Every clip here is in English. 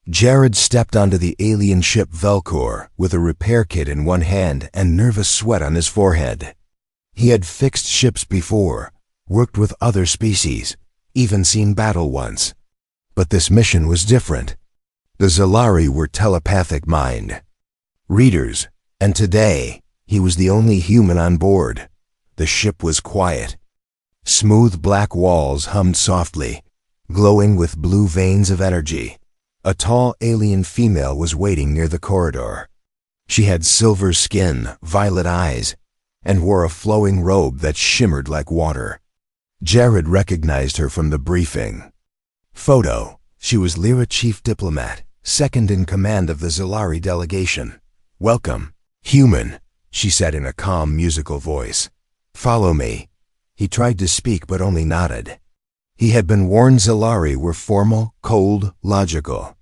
Jared stepped onto the alien ship Velcor with a repair kit in one hand and nervous sweat on his forehead. He had fixed ships before, worked with other species, even seen battle once. But this mission was different. The Zalari were telepathic mind readers, and today he was the only human on board. The ship was quiet. Smooth black walls hummed softly, glowing with blue veins of energy. A tall alien female was waiting near the corridor. She had silver skin, violet eyes, and wore a flowing robe that shimmered like water. Jared recognized her from the briefing. Photo. She was Lyra, chief diplomat, second in command of the Zalari delegation. "Welcome, human," she said in a calm, musical voice. "Follow me." He tried to speak but only nodded. He had been warned Zalari were formal, cold, logical.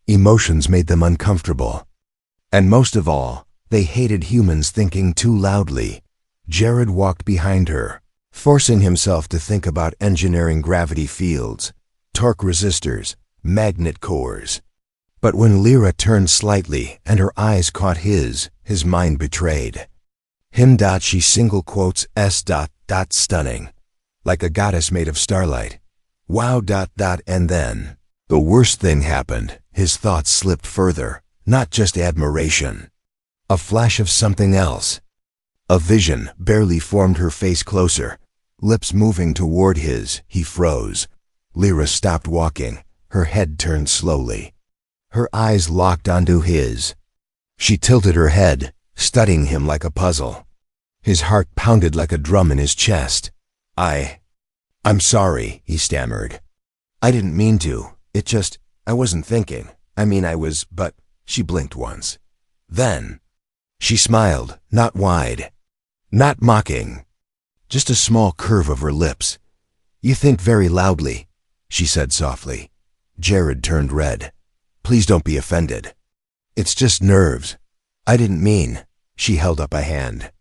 Emotions made them uncomfortable. And most of all, they hated humans thinking too loudly. Jared walked behind her, forcing himself to think about engineering gravity fields, torque resistors, magnet cores. But when Lyra turned slightly and her eyes caught his mind betrayed. She single quotes S. Stunning, like a goddess made of starlight. Wow. And then, the worst thing happened. His thoughts slipped further, not just admiration. A flash of something else. A vision barely formed, her face closer, lips moving toward his. He froze. Lyra stopped walking, her head turned slowly. Her eyes locked onto his. She tilted her head, studying him like a puzzle. His heart pounded like a drum in his chest. I'm sorry, he stammered. "I didn't mean to. I wasn't thinking. But she blinked once. Then, she smiled, not wide, not mocking, just a small curve of her lips. "You think very loudly," she said softly. Jared turned red. "Please don't be offended. It's just nerves. I didn't mean." She held up a hand.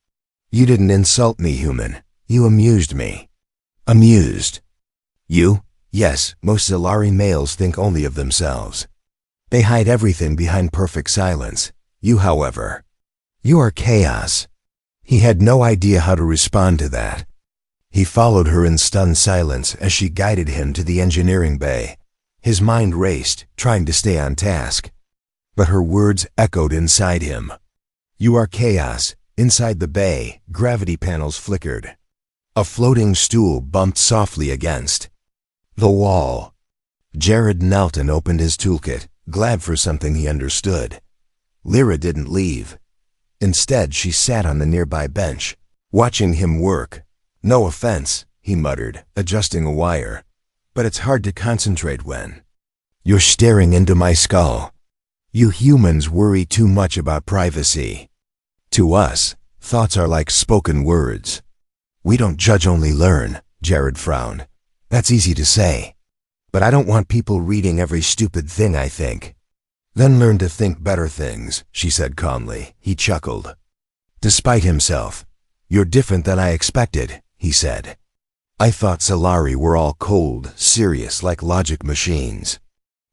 "You didn't insult me, human. You amused me." "Amused? You?" "Yes, most Zalari males think only of themselves. They hide everything behind perfect silence. You, however, you are chaos." He had no idea how to respond to that. He followed her in stunned silence as she guided him to the engineering bay. His mind raced, trying to stay on task. But her words echoed inside him. "You are chaos." Inside the bay, gravity panels flickered. A floating stool bumped softly against the wall. Jared knelt and opened his toolkit, glad for something he understood. Lyra didn't leave. Instead, she sat on the nearby bench, watching him work. "No offense," he muttered, adjusting a wire, "but it's hard to concentrate when you're staring into my skull. You humans worry too much about privacy. To us, thoughts are like spoken words." "We don't judge, only learn," Jared frowned. "That's easy to say. But I don't want people reading every stupid thing I think." "Then learn to think better things," she said calmly. He chuckled. Despite himself, "You're different than I expected," he said. "I thought Zalari were all cold, serious, like logic machines."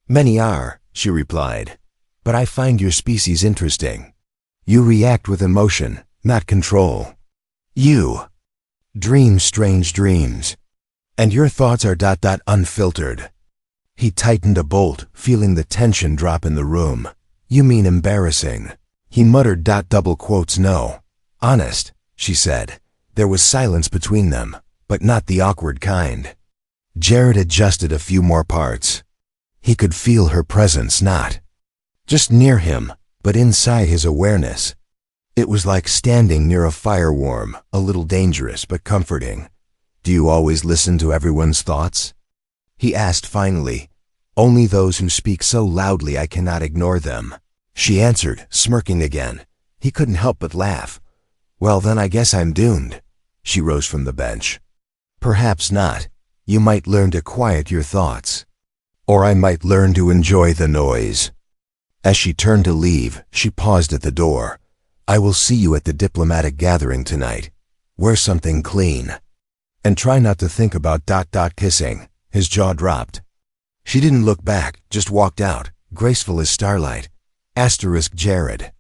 "Many are," she replied. "But I find your species interesting. You react with emotion, not control. You dream strange dreams. And your thoughts are unfiltered." He tightened a bolt, feeling the tension drop in the room. "You mean embarrassing?" He muttered double quotes. "No. Honest," she said. There was silence between them, but not the awkward kind. Jared adjusted a few more parts. He could feel her presence, not just near him, but inside his awareness. It was like standing near a fire warm, a little dangerous but comforting. "Do you always listen to everyone's thoughts?" he asked finally. "Only those who speak so loudly I cannot ignore them," she answered, smirking again. He couldn't help but laugh. "Well, then I guess I'm doomed." She rose from the bench. "Perhaps not. You might learn to quiet your thoughts. Or I might learn to enjoy the noise." As she turned to leave, she paused at the door. "I will see you at the diplomatic gathering tonight. Wear something clean. And try not to think about kissing." His jaw dropped. She didn't look back, just walked out, graceful as starlight. Asterisk Jared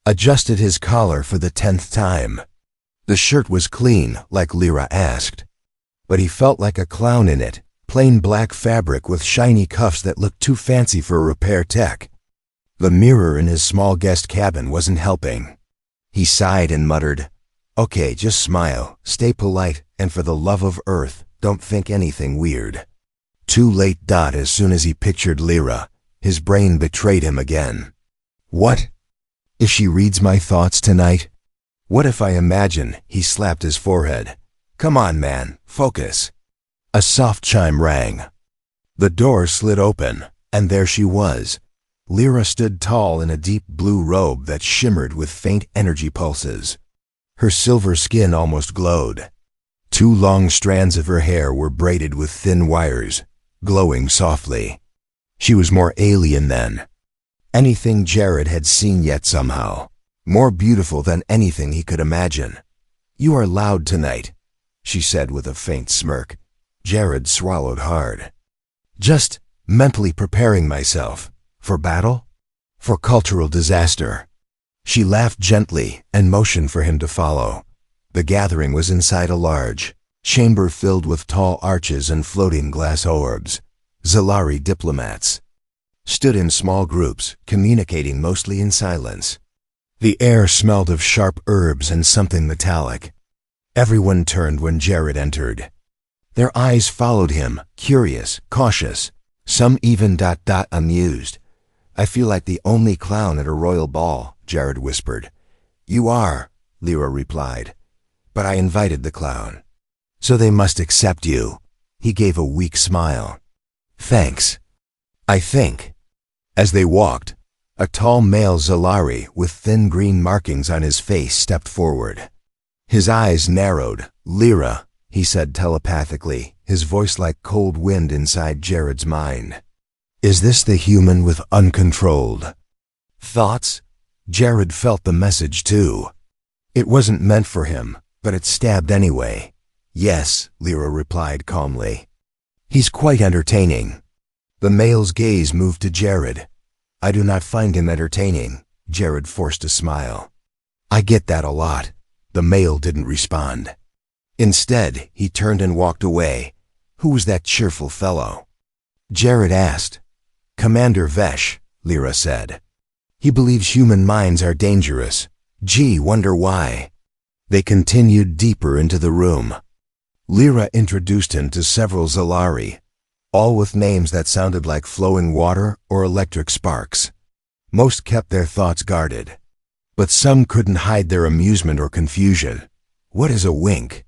adjusted his collar for the 10th time. The shirt was clean, like Lyra asked, but he felt like a clown in it, plain black fabric with shiny cuffs that looked too fancy for a repair tech. The mirror in his small guest cabin wasn't helping. He sighed and muttered, "Okay, just smile, stay polite, and for the love of Earth, don't think anything weird." Too late. As soon as he pictured Lyra, his brain betrayed him again. What if she reads my thoughts tonight? What if I imagine? He slapped his forehead. Come on, man, focus. A soft chime rang. The door slid open, and there she was. Lyra stood tall in a deep blue robe that shimmered with faint energy pulses. Her silver skin almost glowed. 2 long strands of her hair were braided with thin wires, glowing softly. She was more alien than anything Jared had seen yet, somehow. More beautiful than anything he could imagine. "You are loud tonight," she said with a faint smirk. Jared swallowed hard. "Just mentally preparing myself. For battle? For cultural disaster." She laughed gently and motioned for him to follow. The gathering was inside a large chamber filled with tall arches and floating glass orbs. Zalari diplomats stood in small groups, communicating mostly in silence. The air smelled of sharp herbs and something metallic. Everyone turned when Jared entered. Their eyes followed him, curious, cautious, some even amused. "I feel like the only clown at a royal ball," Jared whispered. "You are," Lyra replied. "But I invited the clown. So they must accept you." He gave a weak smile. "Thanks. I think." As they walked, a tall male Zalari with thin green markings on his face stepped forward. His eyes narrowed. "Lyra," he said telepathically, his voice like cold wind inside Jared's mind. "Is this the human with uncontrolled thoughts?" Jared felt the message too. It wasn't meant for him, but it stabbed anyway. "Yes," Lyra replied calmly. "He's quite entertaining." The male's gaze moved to Jared. "I do not find him entertaining." Jared forced a smile. "I get that a lot." The male didn't respond. Instead, he turned and walked away. "Who was that cheerful fellow?" Jared asked. "Commander Vesh," Lyra said. "He believes human minds are dangerous. Gee, wonder why." They continued deeper into the room. Lyra introduced him to several Zalari, all with names that sounded like flowing water or electric sparks. Most kept their thoughts guarded, but some couldn't hide their amusement or confusion. "What is a wink?"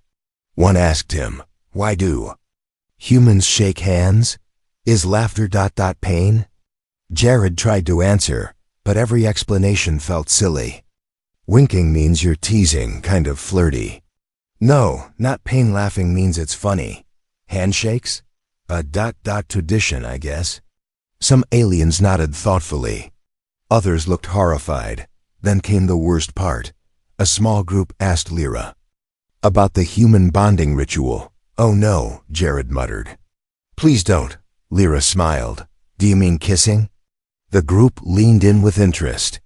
one asked him. "Why do humans shake hands? Is laughter pain?" Jared tried to answer, but every explanation felt silly. "Winking means you're teasing, kind of flirty." "No, not pain. Laughing means it's funny." "Handshakes? A tradition, I guess." Some aliens nodded thoughtfully. Others looked horrified. Then came the worst part. A small group asked Lyra about the human bonding ritual. "Oh no," Jared muttered. "Please don't." Lyra smiled. "Do you mean kissing?" The group leaned in with interest.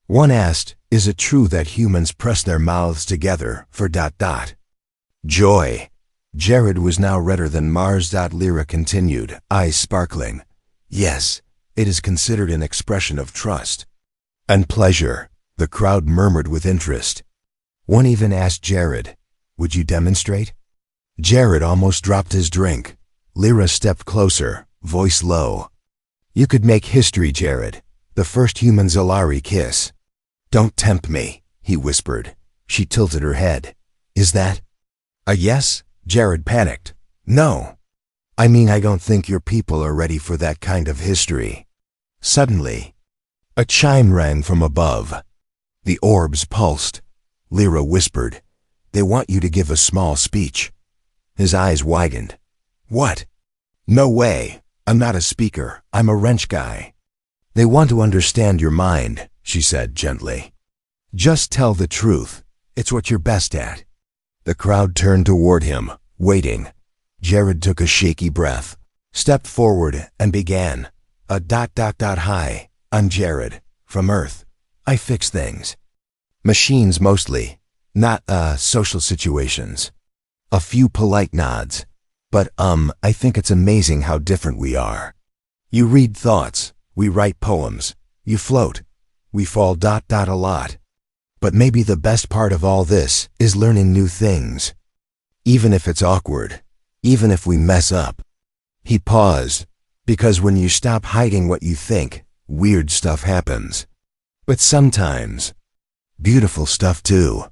One asked, "Is it true that humans press their mouths together for joy?" Jared was now redder than Mars. Lyra continued, eyes sparkling. "Yes, it is considered an expression of trust and pleasure." The crowd murmured with interest. One even asked Jared, "Would you demonstrate?" Jared almost dropped his drink. Lyra stepped closer, voice low. "You could make history, Jared. The first human Zalari kiss." "Don't tempt me," he whispered. She tilted her head. "Is that a yes?" Jared panicked. "No. I mean, I don't think your people are ready for that kind of history." Suddenly, a chime rang from above. The orbs pulsed. Lyra whispered, "They want you to give a small speech." His eyes widened. "What?" "No way. I'm not a speaker. I'm a wrench guy." "They want to understand your mind," she said gently. "Just tell the truth. It's what you're best at." The crowd turned toward him, waiting. Jared took a shaky breath, stepped forward, and began. Hi, I'm Jared, from Earth. I fix things. Machines mostly, not, social situations. A few polite nods. But, I think it's amazing how different we are. You read thoughts, we write poems, you float, we fall ... a lot. But maybe the best part of all this is learning new things. Even if it's awkward, even if we mess up. He paused, because when you stop hiding what you think, weird stuff happens. But sometimes, beautiful stuff too.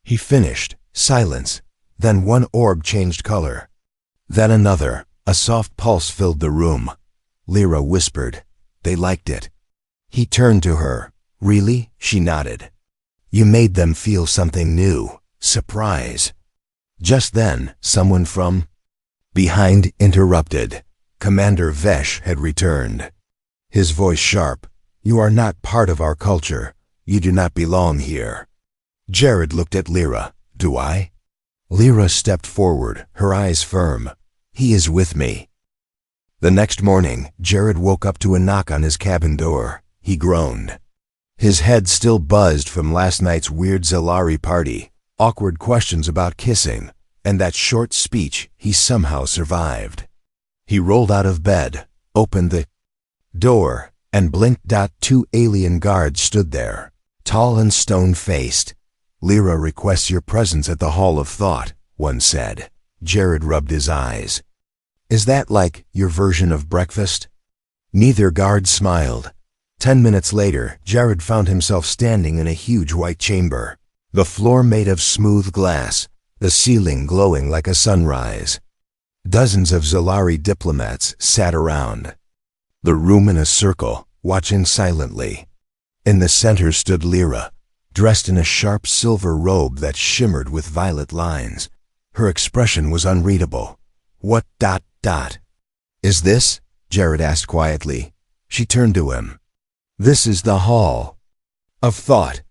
He finished, silence, then one orb changed color. Then another, a soft pulse filled the room. Lyra whispered, "They liked it." He turned to her. "Really?" She nodded. "You made them feel something new, surprise." Just then, someone from behind interrupted. Commander Vesh had returned. His voice sharp. "You are not part of our culture. You do not belong here." Jared looked at Lyra. "Do I?" Lyra stepped forward, her eyes firm. "He is with me." The next morning, Jared woke up to a knock on his cabin door. He groaned. His head still buzzed from last night's weird Zalari party, awkward questions about kissing, and that short speech he somehow survived. He rolled out of bed, opened the door, and blinked. 2 alien guards stood there, tall and stone-faced. "Lyra requests your presence at the Hall of Thought," one said. Jared rubbed his eyes. "Is that like your version of breakfast?" Neither guard smiled. 10 minutes later, Jared found himself standing in a huge white chamber. The floor made of smooth glass, the ceiling glowing like a sunrise. Dozens of Zalari diplomats sat around. The room in a circle, watching silently. In the center stood Lyra, dressed in a sharp silver robe that shimmered with violet lines. Her expression was unreadable. "What ... is this?" Jared asked quietly. She turned to him. "This is the Hall of Thought.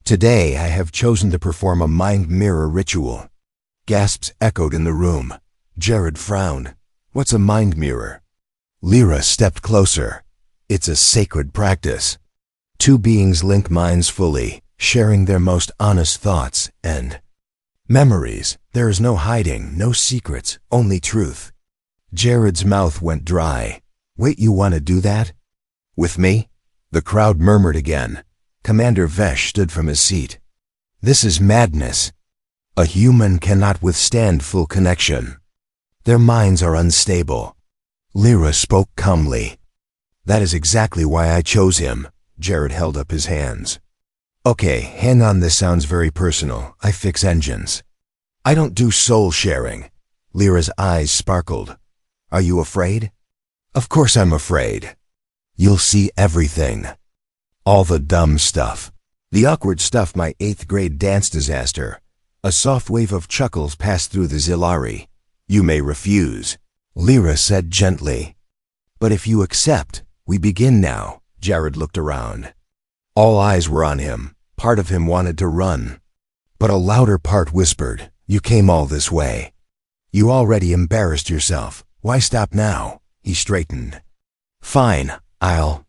Today I have chosen to perform a mind mirror ritual." Gasps echoed in the room. Jared frowned. "What's a mind mirror?" Lyra stepped closer. "It's a sacred practice. 2 beings link minds fully, sharing their most honest thoughts and memories. There is no hiding, no secrets, only truth." Jared's mouth went dry. "Wait, you want to do that? With me?" The crowd murmured again. Commander Vesh stood from his seat. "This is madness. A human cannot withstand full connection. Their minds are unstable." Lyra spoke calmly. "That is exactly why I chose him." Jared held up his hands. "Okay, hang on, this sounds very personal. I fix engines. I don't do soul sharing." Lyra's eyes sparkled. "Are you afraid?" "Of course I'm afraid. You'll see everything. All the dumb stuff. The awkward stuff, my 8th grade dance disaster." A soft wave of chuckles passed through the Zalari. "You may refuse," Lyra said gently. "But if you accept, we begin now." Jared looked around. All eyes were on him. Part of him wanted to run. But a louder part whispered, "You came all this way. You already embarrassed yourself. Why stop now?" He straightened. "Fine, I'll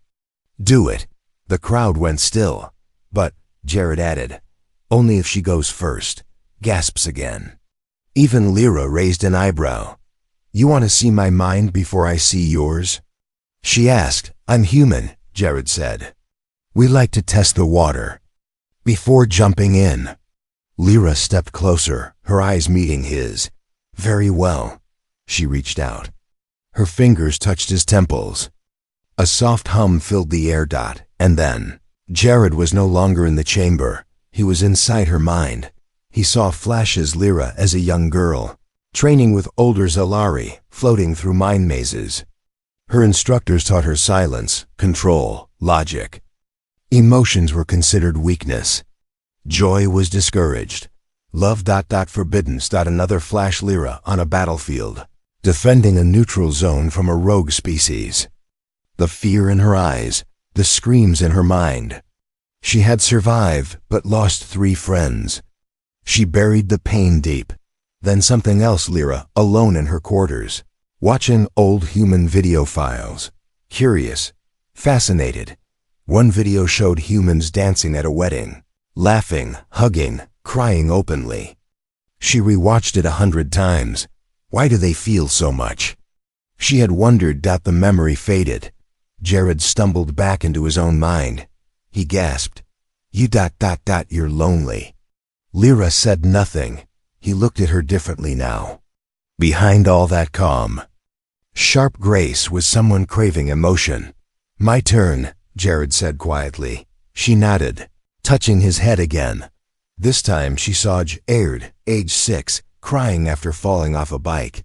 do it." The crowd went still. "But," Jared added, "only if she goes first." Gasps again. Even Lyra raised an eyebrow. "You want to see my mind before I see yours?" She asked. "I'm human," Jared said. "We like to test the water before jumping in." Lyra stepped closer, her eyes meeting his. "Very well." She reached out. Her fingers touched his temples. A soft hum filled the air. And then, Jared was no longer in the chamber. He was inside her mind. He saw flashes Lyra as a young girl, training with older Zalari, floating through mind mazes. Her instructors taught her silence, control, logic. Emotions were considered weakness. Joy was discouraged. Love ... forbidden. Another flash Lyra on a battlefield, defending a neutral zone from a rogue species. The fear in her eyes, the screams in her mind. She had survived, but lost 3 friends. She buried the pain deep. Then something else Lyra, alone in her quarters, watching old human video files. curious, fascinated. One video showed humans dancing at a wedding, laughing, hugging, crying openly. She rewatched it 100 times. Why do they feel so much? She had wondered. The memory faded. Jared stumbled back into his own mind. He gasped, You're lonely. Lyra said nothing. He looked at her differently now. Behind all that calm, sharp grace was someone craving emotion. My turn, Jared said quietly. She nodded, touching his head again. This time she saw Jared, age 6, crying after falling off a bike.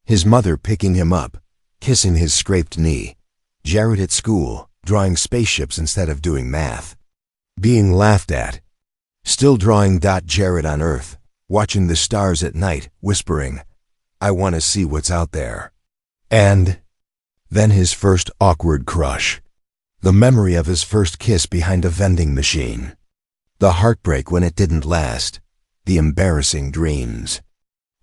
His mother picking him up, kissing his scraped knee. Jared at school, drawing spaceships instead of doing math. Being laughed at. Still drawing. Jared on Earth, watching the stars at night, whispering, I want to see what's out there. And then his first awkward crush. The memory of his first kiss behind a vending machine. The heartbreak when it didn't last. The embarrassing dreams.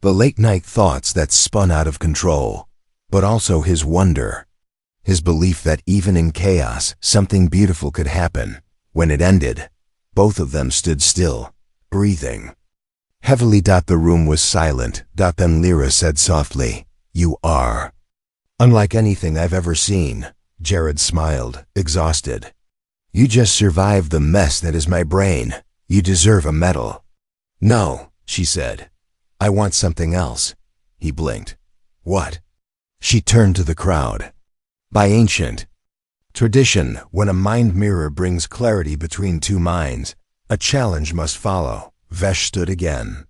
The late-night thoughts that spun out of control. But also his wonder. His belief that even in chaos, something beautiful could happen. When it ended, both of them stood still, breathing. Heavily. The room was silent. Then Lyra said softly, You are. Unlike anything I've ever seen. Jared smiled, exhausted. You just survived the mess that is my brain. You deserve a medal. No, she said. I want something else. He blinked. What? She turned to the crowd. By ancient tradition, when a mind mirror brings clarity between two minds, a challenge must follow. Vesh stood again.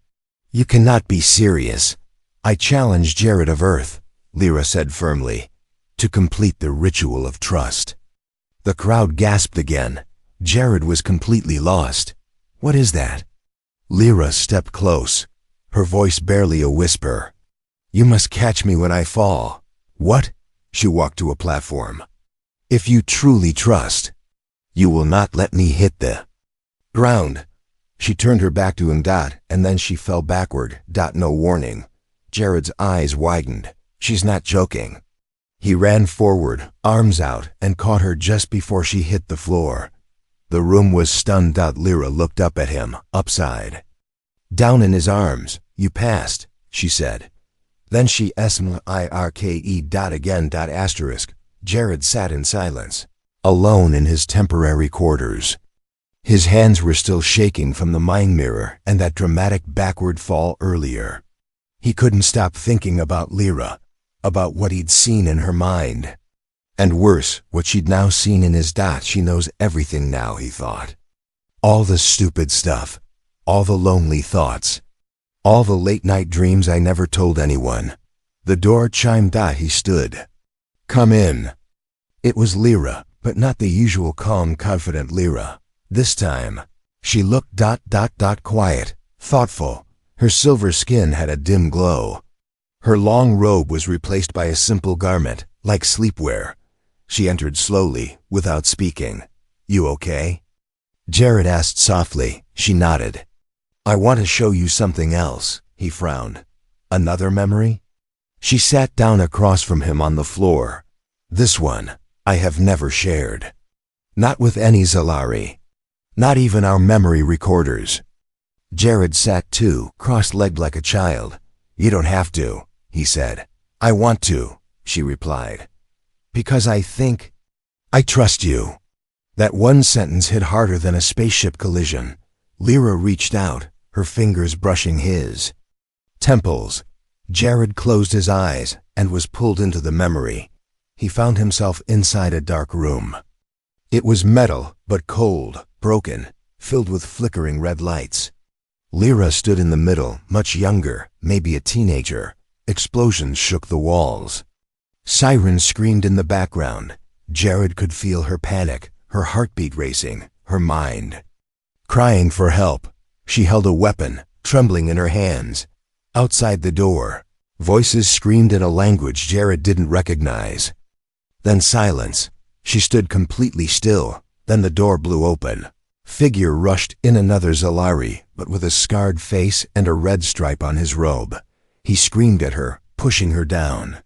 You cannot be serious. I challenge Jared of Earth, Lyra said firmly, to complete the ritual of trust. The crowd gasped again. Jared was completely lost. What is that? Lyra stepped close, her voice barely a whisper. You must catch me when I fall. What? She walked to a platform. If you truly trust, you will not let me hit the ground. She turned her back to him. And then she fell backward. No warning. Jared's eyes widened. She's not joking. He ran forward, arms out, and caught her just before she hit the floor. The room was stunned. Lyra looked up at him, upside down in his arms. You passed, she said. Then she smirke. Again. Asterisk. Jared sat in silence, alone in his temporary quarters. His hands were still shaking from the mind mirror and that dramatic backward fall earlier. He couldn't stop thinking about Lyra, about what he'd seen in her mind. And worse, what she'd now seen in his. She knows everything now, he thought. All the stupid stuff, all the lonely thoughts, all the late-night dreams I never told anyone. The door chimed. He stood. Come in. It was Lyra, but not the usual calm, confident Lyra. This time, she looked. Quiet, thoughtful. Her silver skin had a dim glow. Her long robe was replaced by a simple garment, like sleepwear. She entered slowly, without speaking. You okay? Jared asked softly. She nodded. I want to show you something else, he frowned. Another memory? She sat down across from him on the floor. This one, I have never shared. Not with any Zalari. Not even our memory recorders. Jared sat too, cross-legged like a child. You don't have to, he said. I want to, she replied. Because I trust you. That one sentence hit harder than a spaceship collision. Lyra reached out, her fingers brushing his temples. Jared closed his eyes and was pulled into the memory. He found himself inside a dark room. It was metal, but cold, broken, filled with flickering red lights. Lyra stood in the middle, much younger, maybe a teenager. Explosions shook the walls. Sirens screamed in the background. Jared could feel her panic, her heartbeat racing, her mind crying for help. She held a weapon, trembling in her hands. Outside the door, voices screamed in a language Jared didn't recognize. Then silence. She stood completely still. Then the door blew open. Figure rushed in, another Zalari, but with a scarred face and a red stripe on his robe. He screamed at her, pushing her down.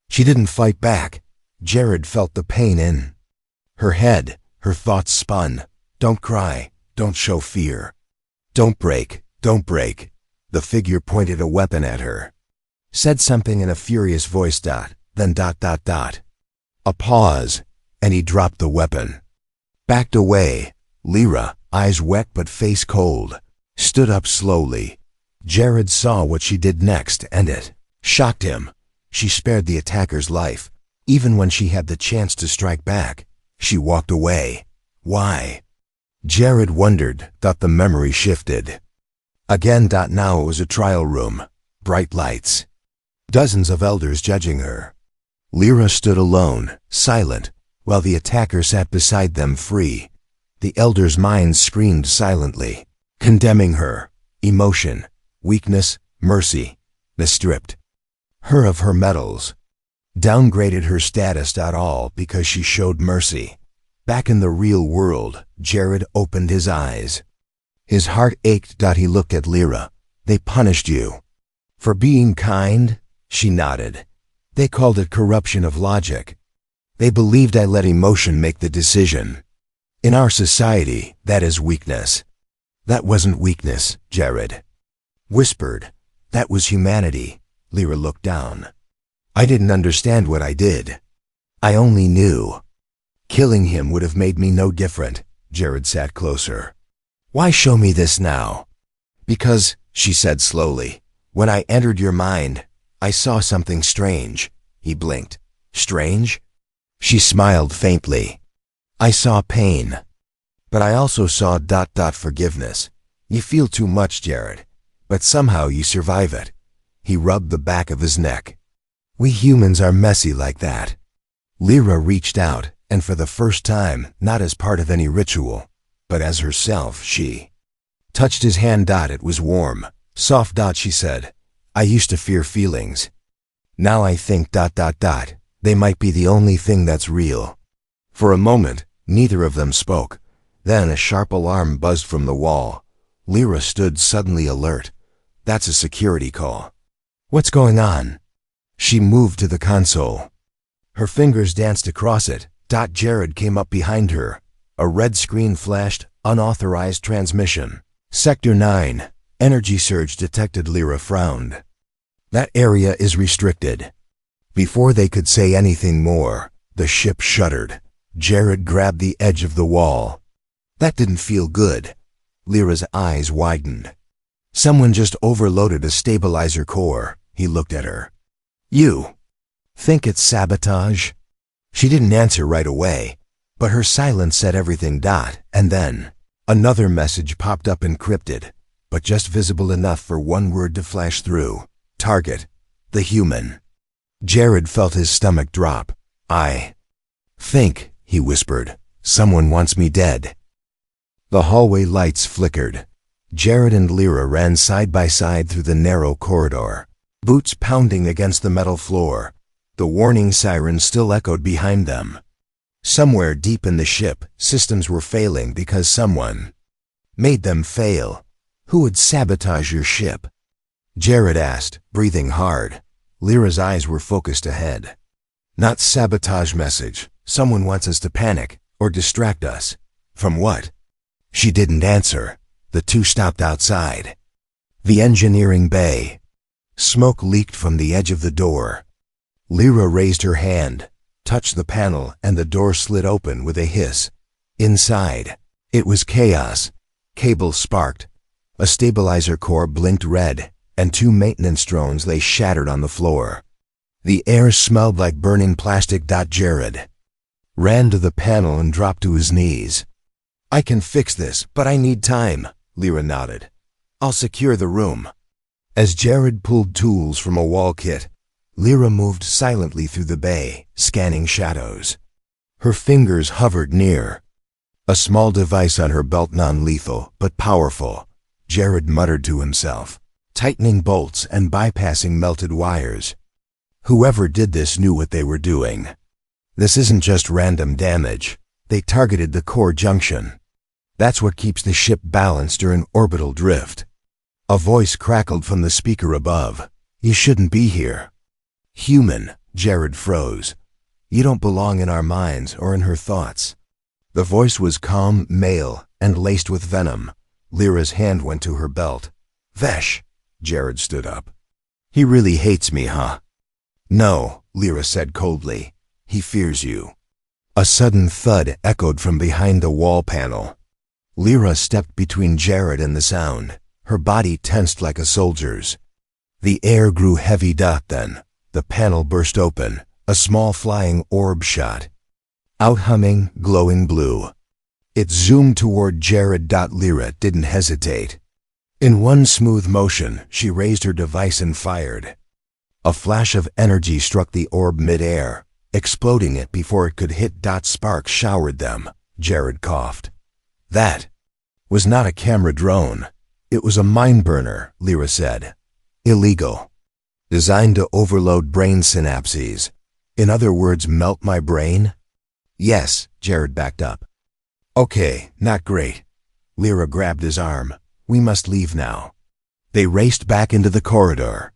She didn't fight back. Jared felt the pain in her head. Her thoughts spun. Don't cry. Don't show fear. Don't break. Don't break. The figure pointed a weapon at her. Said something in a furious voice. Then ... A pause, and he dropped the weapon. Backed away. Lyra, eyes wet but face cold, stood up slowly. Jared saw what she did next, and it shocked him. She spared the attacker's life. Even when she had the chance to strike back, she walked away. Why? Jared wondered. The memory shifted. Again. Now it was a trial room. Bright lights. Dozens of elders judging her. Lyra stood alone, silent, while the attacker sat beside them free. The elders' minds screamed silently, condemning her. Emotion, weakness, mercy. They stripped her of her medals, downgraded her status. All because she showed mercy. Back in the real world, Jared opened his eyes. His heart ached. He looked at Lyra. They punished you for being kind? She nodded. They called it corruption of logic. They believed I let emotion make the decision. In our society, that is weakness. That wasn't weakness, Jared whispered. That was humanity. Lyra looked down. I didn't understand what I did. I only knew killing him would have made me no different. Jared sat closer. Why show me this now? Because, she said slowly, when I entered your mind, I saw something strange. He blinked. Strange? She smiled faintly. I saw pain. But I also saw ... forgiveness. You feel too much, Jared. But somehow you survive it. He rubbed the back of his neck. We humans are messy like that. Lyra reached out, and for the first time, not as part of any ritual, but as herself, she touched his hand. It was warm, soft. She said, I used to fear feelings. Now I think ... they might be the only thing that's real. For a moment, neither of them spoke. Then a sharp alarm buzzed from the wall. Lyra stood suddenly alert. That's a security call. What's going on? She moved to the console. Her fingers danced across it. Jared came up behind her. A red screen flashed. Unauthorized transmission. Sector 9. Energy surge detected. Lyra frowned. That area is restricted. Before they could say anything more, the ship shuddered. Jared grabbed the edge of the wall. That didn't feel good. Lyra's eyes widened. Someone just overloaded a stabilizer core. He looked at her. You think it's sabotage? She didn't answer right away, but her silence said everything. And then another message popped up, encrypted, but just visible enough for one word to flash through. Target, the human. Jared felt his stomach drop. I think, he whispered, someone wants me dead. The hallway lights flickered. Jared and Lyra ran side by side through the narrow corridor, boots pounding against the metal floor. The warning siren still echoed behind them. Somewhere deep in the ship, systems were failing because someone made them fail. Who would sabotage your ship? Jared asked, breathing hard. Lyra's eyes were focused ahead. Not sabotage message. Someone wants us to panic or distract us. From what? She didn't answer. The two stopped outside the engineering bay. Smoke leaked from the edge of the door. Lyra raised her hand, touched the panel, and the door slid open with a hiss. Inside, it was chaos. Cables sparked. A stabilizer core blinked red, and two maintenance drones lay shattered on the floor. The air smelled like burning plastic. Jared ran to the panel and dropped to his knees. I can fix this, but I need time. Lyra nodded. I'll secure the room. As Jared pulled tools from a wall kit, Lyra moved silently through the bay, scanning shadows. Her fingers hovered near a small device on her belt, non-lethal, but powerful. Jared muttered to himself, tightening bolts and bypassing melted wires. Whoever did this knew what they were doing. This isn't just random damage. They targeted the core junction. That's what keeps the ship balanced during orbital drift. A voice crackled from the speaker above. You shouldn't be here. Human, Jared froze. You don't belong in our minds or in her thoughts." The voice was calm, male, and laced with venom. Lyra's hand went to her belt. "Vesh." Jared stood up. "He really hates me, huh?" "No," Lyra said coldly. "He fears you." A sudden thud echoed from behind the wall panel. Lyra stepped between Jared and the sound, her body tensed like a soldier's. The air grew heavy. Then the panel burst open, a small flying orb shot out, humming, glowing blue. It zoomed toward Jared. Lyra didn't hesitate. In one smooth motion, she raised her device and fired. A flash of energy struck the orb mid-air, exploding it before it could hit. Sparks showered them. Jared coughed. "That was not a camera drone. It was a mind burner," Lyra said. "Illegal. Designed to overload brain synapses. In other words, melt my brain?" "Yes," Jared backed up. "Okay, not great." Lyra grabbed his arm. "We must leave now." They raced back into the corridor.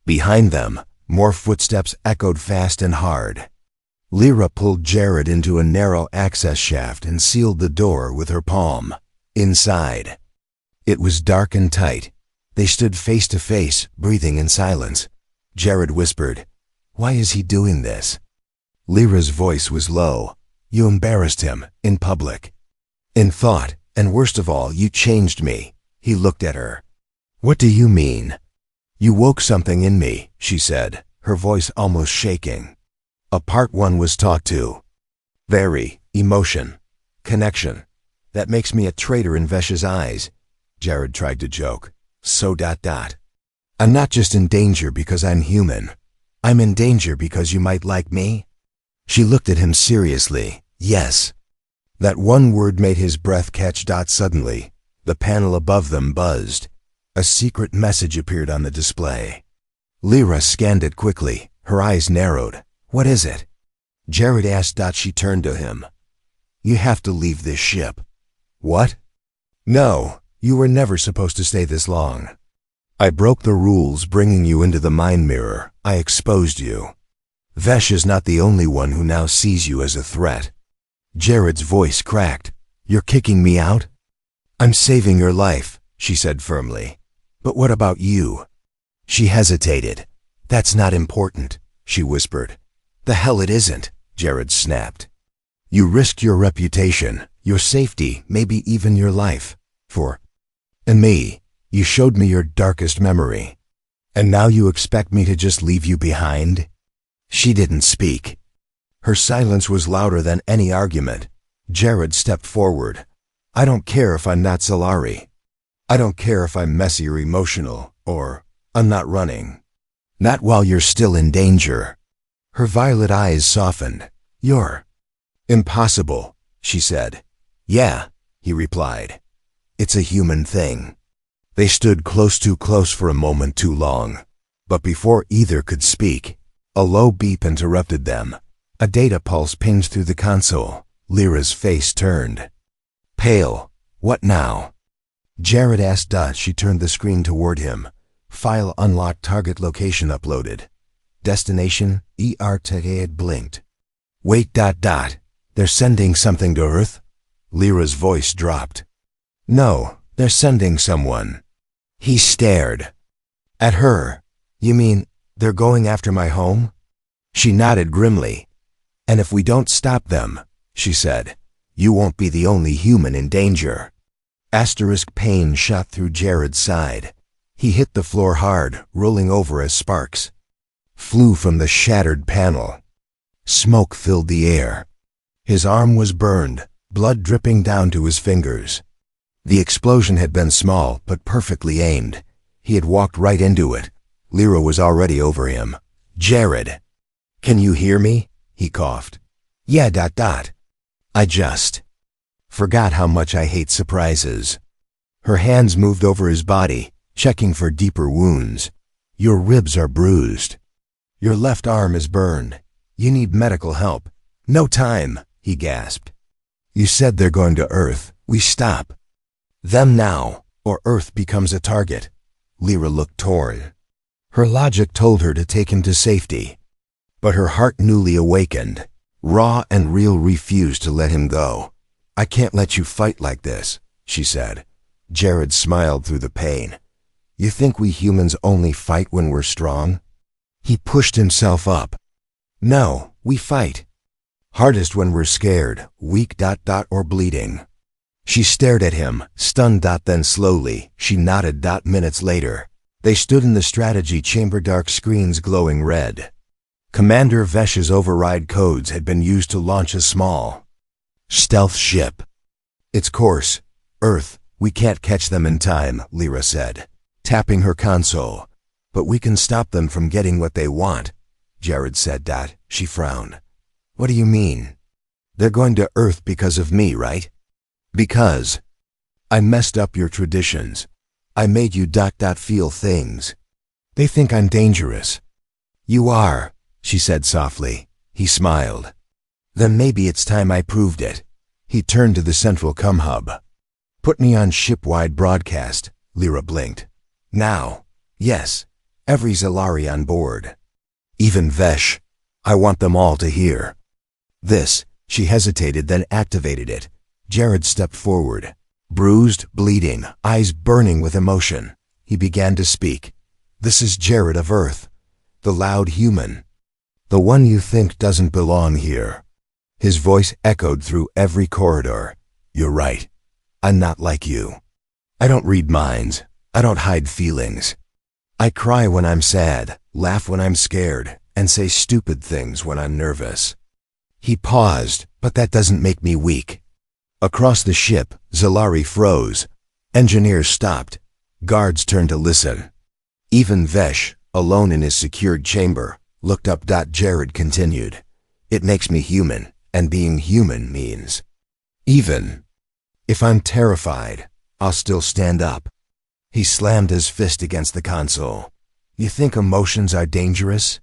Behind them, more footsteps echoed fast and hard. Lyra pulled Jared into a narrow access shaft and sealed the door with her palm. Inside, it was dark and tight. They stood face to face, breathing in silence. Jared whispered, "Why is he doing this?" Lyra's voice was low. "You embarrassed him, in public. In thought, and worst of all, you changed me." He looked at her. "What do you mean?" "You woke something in me," she said, her voice almost shaking. "A part one was taught to. Very, emotion, connection. That makes me a traitor in Vesh's eyes." Jared tried to joke. "So. I'm not just in danger because I'm human. I'm in danger because you might like me." She looked at him seriously. "Yes." That one word made his breath catch. Suddenly, the panel above them buzzed. A secret message appeared on the display. Lyra scanned it quickly, her eyes narrowed. "What is it?" Jared asked. She turned to him. "You have to leave this ship." "What?" "No, you were never supposed to stay this long. I broke the rules bringing you into the mind mirror. I exposed you. Vesh is not the only one who now sees you as a threat." Jared's voice cracked. "You're kicking me out?" "I'm saving your life," she said firmly. "But what about you?" She hesitated. "That's not important," she whispered. "The hell it isn't," Jared snapped. "You risked your reputation, your safety, maybe even your life. And me. You showed me your darkest memory. And now you expect me to just leave you behind?" She didn't speak. Her silence was louder than any argument. Jared stepped forward. "I don't care if I'm not Solari. I don't care if I'm messy or emotional, or I'm not running. Not while you're still in danger." Her violet eyes softened. "You're impossible," she said. "Yeah," he replied. "It's a human thing." They stood too close for a moment too long. But before either could speak, a low beep interrupted them. A data pulse pinged through the console. Lyra's face turned pale. "What now?" Jared asked. She turned the screen toward him. "File unlocked, target location uploaded. Destination, ERTA." blinked. "Wait. They're sending something to Earth?" Lyra's voice dropped. "No, they're sending someone." He stared at her. "You mean they're going after my home?" She nodded grimly. "And if we don't stop them," she said, "you won't be the only human in danger." Pain shot through Jared's side. He hit the floor hard, rolling over as sparks flew from the shattered panel. Smoke filled the air. His arm was burned, blood dripping down to his fingers. The explosion had been small, but perfectly aimed. He had walked right into it. Lyra was already over him. "Jared, can you hear me?" he coughed. "Yeah. I just forgot how much I hate surprises." Her hands moved over his body, checking for deeper wounds. "Your ribs are bruised. Your left arm is burned. You need medical help." "No time," he gasped. "You said they're going to Earth. We stop them now, or Earth becomes a target." Lyra looked torn. Her logic told her to take him to safety, but her heart newly awakened. Raw and real refused to let him go. "I can't let you fight like this," she said. Jared smiled through the pain. "You think we humans only fight when we're strong?" He pushed himself up. "No, we fight. Hardest when we're scared, weak or bleeding." She stared at him, stunned. Then slowly, she nodded. Minutes later, they stood in the strategy chamber, dark screens glowing red. Commander Vesh's override codes had been used to launch a small stealth ship. "Its course, Earth. We can't catch them in time," Lyra said, tapping her console. "But we can stop them from getting what they want," Jared said. She frowned. "What do you mean?" "They're going to Earth because of me, right?" "Because I messed up your traditions. I made you feel things. They think I'm dangerous." "You are," she said softly. He smiled. "Then maybe it's time I proved it." He turned to the central hub. "Put me on ship-wide broadcast," Lyra blinked. "Now." "Yes. Every Zalari on board. Even Vesh. I want them all to hear." "This." She hesitated, then activated it. Jared stepped forward. Bruised, bleeding, eyes burning with emotion. He began to speak. "This is Jared of Earth. The loud human. The one you think doesn't belong here." His voice echoed through every corridor. "You're right. I'm not like you. I don't read minds. I don't hide feelings. I cry when I'm sad, laugh when I'm scared, and say stupid things when I'm nervous." He paused, "But that doesn't make me weak." Across the ship, Zalari froze. Engineers stopped. Guards turned to listen. Even Vesh, alone in his secured chamber, looked up. Jared continued. "It makes me human, and being human means even if I'm terrified, I'll still stand up." He slammed his fist against the console. "You think emotions are dangerous?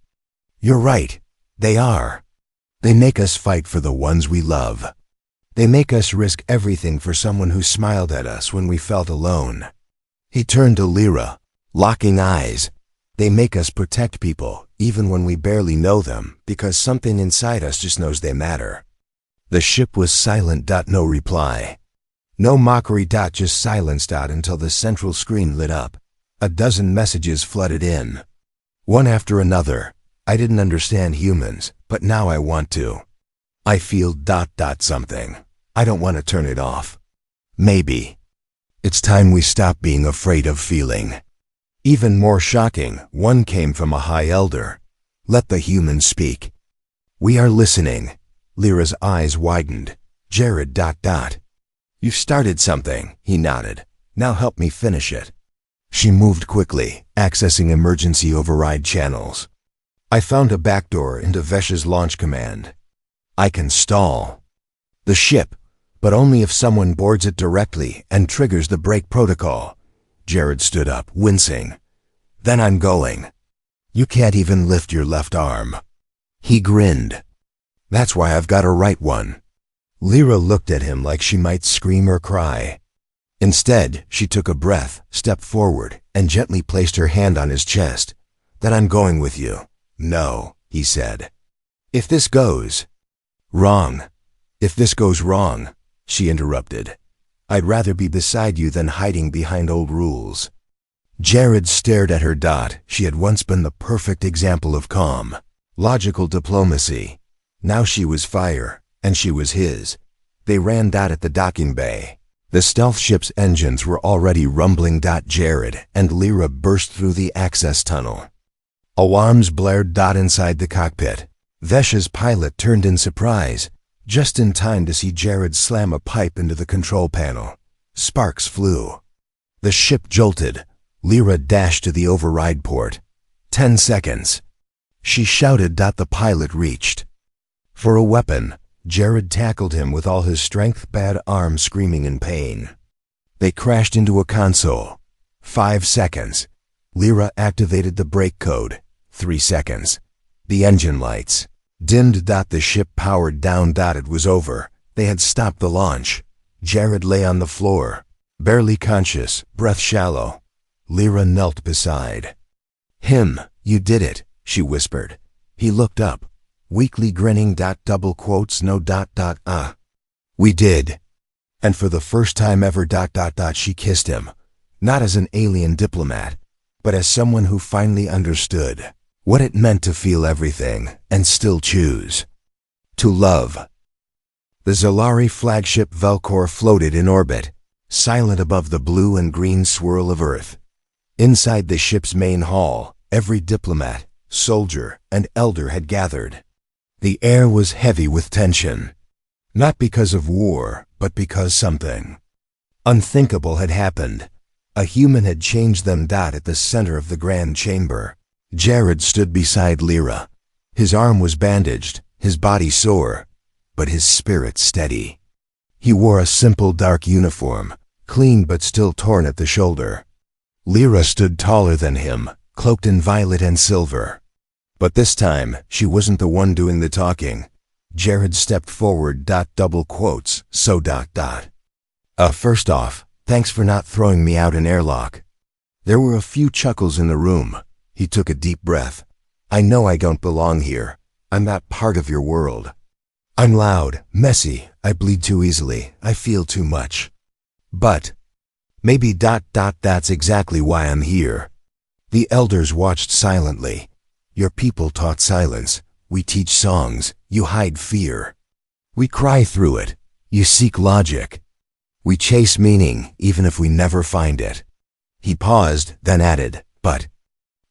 You're right. They are. They make us fight for the ones we love. They make us risk everything for someone who smiled at us when we felt alone." He turned to Lyra, locking eyes. "They make us protect people, even when we barely know them, because something inside us just knows they matter." The ship was silent. No reply. No mockery. Just silence. Until the central screen lit up. A dozen messages flooded in. One after another. "I didn't understand humans, but now I want to. I feel something. I don't want to turn it off. Maybe it's time we stop being afraid of feeling." Even more shocking, one came from a high elder. "Let the humans speak. We are listening." Lyra's eyes widened. "Jared. You've started something," he nodded. "Now help me finish it." She moved quickly, accessing emergency override channels. "I found a backdoor into Vesh's launch command. I can stall the ship, but only if someone boards it directly and triggers the brake protocol." Jared stood up, wincing. "Then I'm going. You can't even lift your left arm." He grinned. "That's why I've got a right one." Lyra looked at him like she might scream or cry. Instead, she took a breath, stepped forward, and gently placed her hand on his chest. "Then I'm going with you." "No," he said. "If this goes wrong." "If this goes wrong," she interrupted, "I'd rather be beside you than hiding behind old rules." Jared stared at her. She had once been the perfect example of calm, logical diplomacy. Now she was fire, and she was his. They ran at the docking bay. The stealth ship's engines were already rumbling. Jared and Lyra burst through the access tunnel. Alarms blared. Inside the cockpit, Vesh's pilot turned in surprise, just in time to see Jared slam a pipe into the control panel. Sparks flew. The ship jolted. Lyra dashed to the override port. 10 seconds. She shouted. The pilot reached for a weapon. Jared tackled him with all his strength. Bad arm screaming in pain. They crashed into a console. 5 seconds. Lyra activated the brake code. 3 seconds. The engine lights dimmed. The ship powered down. It was over. They had stopped the launch. Jared lay on the floor, barely conscious, breath shallow. Lyra knelt beside him. "You did it," she whispered. He looked up. weakly grinning. Double quotes, no. We did. And for the first time ever. She kissed him, not as an alien diplomat, but as someone who finally understood what it meant to feel everything and still choose to love. The Zalari flagship Velcor floated in orbit, silent above the blue and green swirl of Earth. Inside the ship's main hall, every diplomat, soldier, and elder had gathered. The air was heavy with tension, not because of war, but because something unthinkable had happened. A human had changed them. At the center of the grand chamber, Jared stood beside Lyra. His arm was bandaged, his body sore, but his spirit steady. He wore a simple dark uniform, clean but still torn at the shoulder. Lyra stood taller than him, cloaked in violet and silver. But this time, she wasn't the one doing the talking. Jared stepped forward. Double quotes, so. First off, thanks for not throwing me out an airlock. There were a few chuckles in the room. He took a deep breath. I know I don't belong here. I'm not part of your world. I'm loud, messy, I bleed too easily, I feel too much. But maybe. That's exactly why I'm here. The elders watched silently. Your people taught silence. We teach songs. You hide fear. We cry through it. You seek logic. We chase meaning, even if we never find it. He paused, then added, but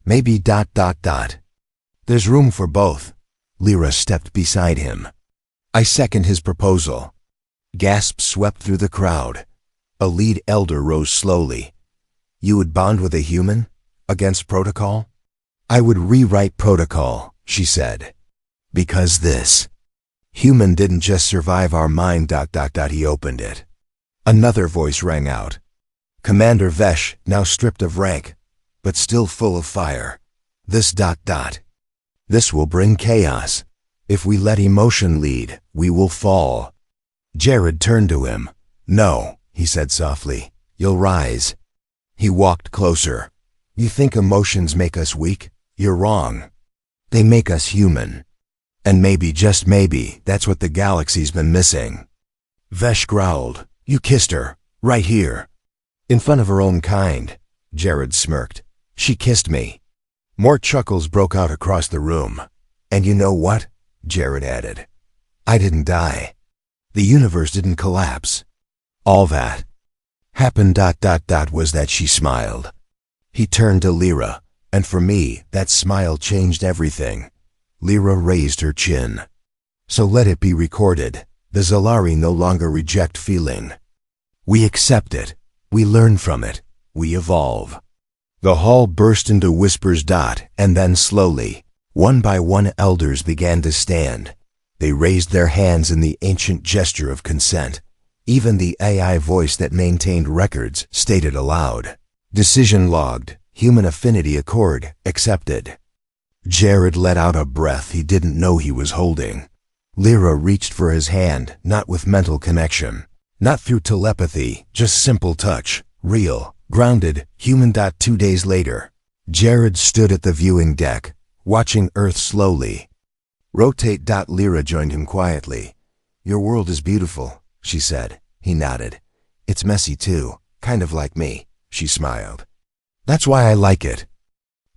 maybe. There's room for both. Lyra stepped beside him. I second his proposal. Gasps swept through the crowd. A lead elder rose slowly. You would bond with a human? Against protocol? I would rewrite protocol, she said. Because this human didn't just survive our mind. He opened it. Another voice rang out. Commander Vesh, now stripped of rank, but still full of fire. This. This will bring chaos. If we let emotion lead, we will fall. Jared turned to him. No, he said softly. You'll rise. He walked closer. You think emotions make us weak? You're wrong. They make us human. And maybe, just maybe, that's what the galaxy's been missing. Vesh growled. You kissed her, right here. In front of her own kind. Jared smirked. She kissed me. More chuckles broke out across the room. And you know what? Jared added. I didn't die. The universe didn't collapse. All that happened. Was that she smiled. He turned to Lyra, and for me, that smile changed everything. Lyra raised her chin. So let it be recorded. The Zalari no longer reject feeling. We accept it. We learn from it. We evolve. The hall burst into whispers. And then slowly, one by one, elders began to stand. They raised their hands in the ancient gesture of consent. Even the AI voice that maintained records stated aloud. Decision logged. Human affinity accord accepted. Jared let out a breath he didn't know he was holding. Lyra reached for his hand, not with mental connection. Not through telepathy, just simple touch. Real, grounded, human. 2 days later, Jared stood at the viewing deck, watching Earth slowly rotate. Lyra joined him quietly. Your world is beautiful, she said. He nodded. It's messy too, kind of like me, she smiled. That's why I like it.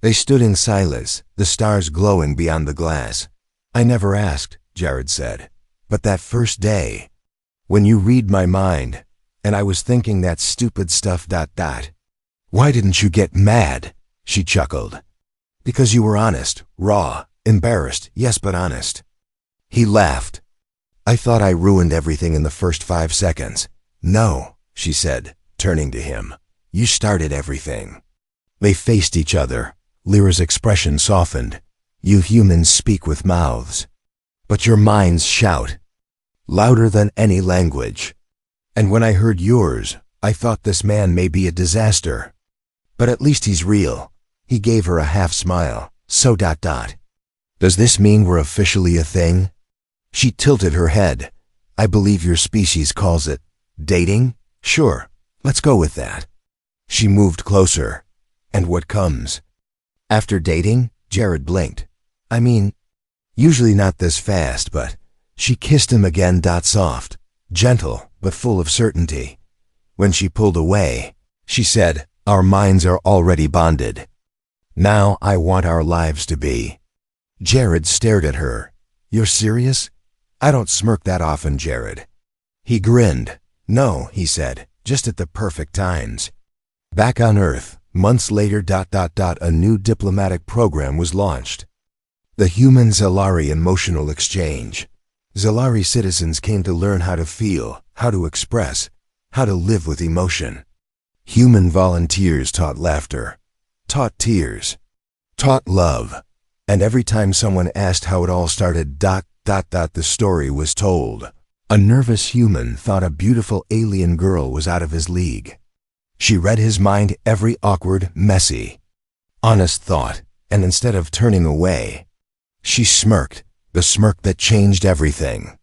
They stood in silence, the stars glowing beyond the glass. I never asked, Jared said. But that first day, when you read my mind, and I was thinking that stupid stuff. Why didn't you get mad? She chuckled. Because you were honest, raw, embarrassed, yes, but honest. He laughed. I thought I ruined everything in the first 5 seconds. No, she said, turning to him. You started everything. They faced each other. Lyra's expression softened. You humans speak with mouths, but your minds shout, louder than any language. And when I heard yours, I thought this man may be a disaster. But at least he's real. He gave her a half smile. So. Does this mean we're officially a thing? She tilted her head. I believe your species calls it dating? Sure, let's go with that. She moved closer. And what comes after dating? Jared blinked. I mean, Usually not this fast, but she kissed him again. Soft, gentle, but full of certainty. When she pulled away, she said, "Our minds are already bonded. Now I want our lives to be." Jared stared at her. "You're serious?" "I don't smirk that often, Jared." He grinned. "No," he said, "just at the perfect times." Back on Earth, months later, a new diplomatic program was launched. The Human Zalari Emotional Exchange. Zalari citizens came to learn how to feel, how to express, how to live with emotion. Human volunteers taught laughter, taught tears, taught love, and every time someone asked how it all started, the story was told. A nervous human thought a beautiful alien girl was out of his league. She read his mind, every awkward, messy, honest thought, and instead of turning away, she smirked, the smirk that changed everything.